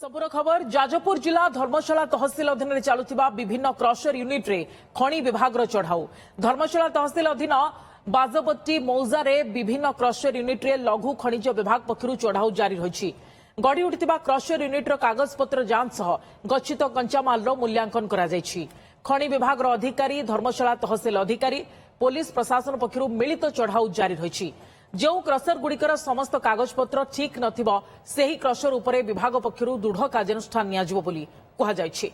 सबुर खबर जाजपुर जिला धर्मशाला तहसिल अधीन चलुवा विभिन्न क्रशर यूनिट रे खनि विभाग चढ़ाऊ धर्मशाला तहसिल अधीन बाजपट्टी मौजा विभिन्न क्रशर यूनिट रे लघु खनिज विभाग पक्षर चढ़ाऊ जारी रही गढ़ी उठिथिबा क्रशर यूनिट कागजपत्र जांच सह गच्छित कंचामाल मूल्यांकन खनि विभाग अधिकारी धर्मशाला तहसिल अधिकारी पुलिस प्रशासन पक्षर मिलित चढ़ाऊ जारी रही जो क्रशर गुड़िकर समस्त कागजपत्र ठीक नथिबो सेही क्रशर उपरे विभाग पक्षरु दृढ़ कार्यानुष्ठान नियाजिबो बोली कहा जायछि।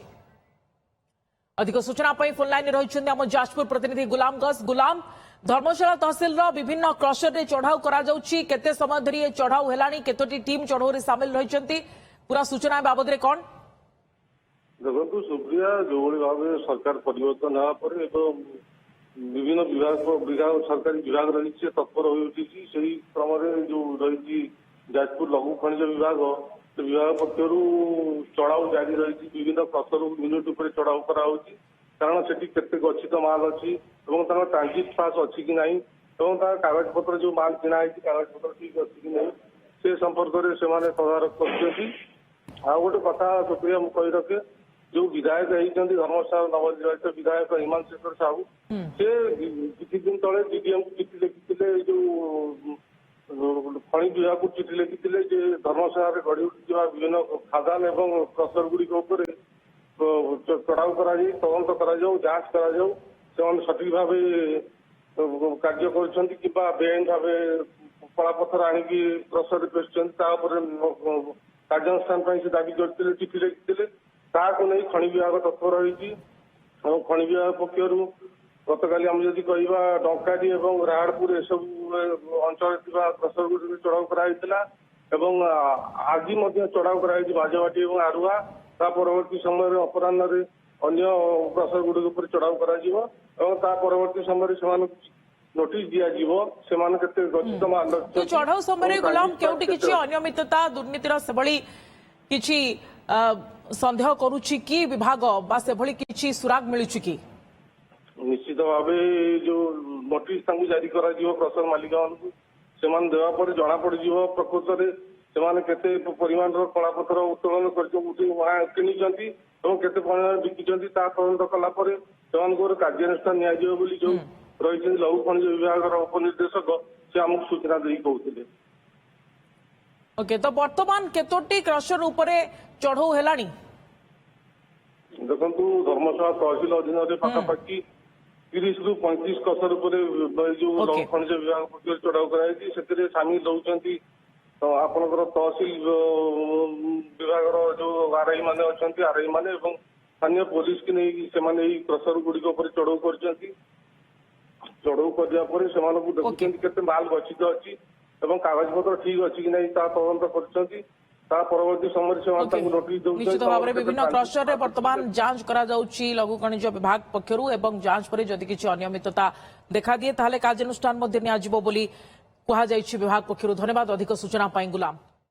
अधिक सूचना पई फोन लाइन रहिछन्ती हम जाजपुर प्रतिनिधि गुलाम गस। गुलाम, धर्मशाला तहसिल रो विभिन्न क्रशर रे चढ़ाऊ करा जाउछि, केते समय धरि ए चढ़ाऊ हेलानी, केतोटी टीम चढ़ाऊ रे शामिल रहिछन्ती, पूरा सूचना बाबद रे कोन? देखो सुप्रिया, जो भाव सरकार परिवर्तन होगा पर विभिन्न विभाग सरकारी विभाग रही तत्पर होती क्रम जो रही जाजपुर लघु खनिज विभाग विभाग पक्षर चढ़ाऊ जारी रही विभिन्न क्रशर यूनिट उपर चढ़ाऊ कराऊँ कारण से गच्छित माल अच्छी ट्रांजिट पास अच्छी कि नहीं कागज पत्र जो माल किना कागज पत्र ठीक अच्छी कि नहीं से संपर्क में से तदारख कर गोटे कथा सुप्रिया कही रखे जो विधायक होती धर्मशाला नवनिर्वाचित विधायक हिमांशु शेखर साहू से किसी दिन तले डीडीएम को चिठी लिखी जो खनि विभाग को चिठी लिखी धर्मशाला गढ़ी उठा विभिन्न खादान एवं क्रशर गुड़िक चढ़ाऊ तदंत जांच कर सठिक भाव कार्य कर बेआईन भाव कलापथर आणिकी क्रशर पेशुं कार्यानुष्ठान से दाबी करते चिठी लिखी नहीं खनि विभाग तत्पर रही खनि विभाग पक्षर गतकाली आम जदि कह डंकाडी और राहाड़पुर एसबू अंचल क्रशर गुड़ी चढ़ाऊ कराई आज चढ़ाऊ कराई बाजवाटी और आरुआ परवर्ती समय अपराह अन्य क्रशर गुड़ी चढ़ाऊ कर समय से नोटिस दिज्व गच्छित माल चढ़ाऊ समय गुलाम केउटी किछि अनियमितता दुर्नीतिर सेभली किछि संदेह करुछि कि विभाग बा सेभली किछि सुराग मिलुछि कि निश्चित भाव जो नोटिस जारी कर क्रशर मालिक मान देवा पर जना पड़ प्रकृत में केते परिमाण कलापत्र उत्तोलन किनी केते परिमाण बिकी तदंत कलापर से कार्यानुष्ठान नि जो रही लघु खनिज विभाग उपनिर्देशक से आमको सूचना दे कहते। ओके, तो वर्तमान केतोटी क्रशर उपरे चढ़ाऊ हेलानी देखु धर्मशाला तहसिल अधीन पाखापाखि 30 रु 35 क्रशर उपर जो खनिज विभाग पक्ष चढ़ाऊ कराई सामिल होती आपंकर तहसिल विभाग जो आरआई माने अच्छा आरआई माने स्थानीय पुलिस की नहीं क्रशर गुड़िक चढ़ाऊ कर चढ़ाऊ कर देखते माल गच्छित अच्छी कागज पत्र ठीक अच्छी कि नहीं तदंत कर परवर्ती समय निश्चित भाव में विभिन्न क्रशर रे वर्तमान जांच करा जाउछि लघु खनिज विभाग पक्षरु एवं जांच पर जदि किछि अनियमितता देखा दिए ताले कार्यानुष्ठान मध्ये नियाजिबो बोली कहा जाइछि विभाग पक्षरु। धन्यवाद अधिक सूचना पाई गुलाम।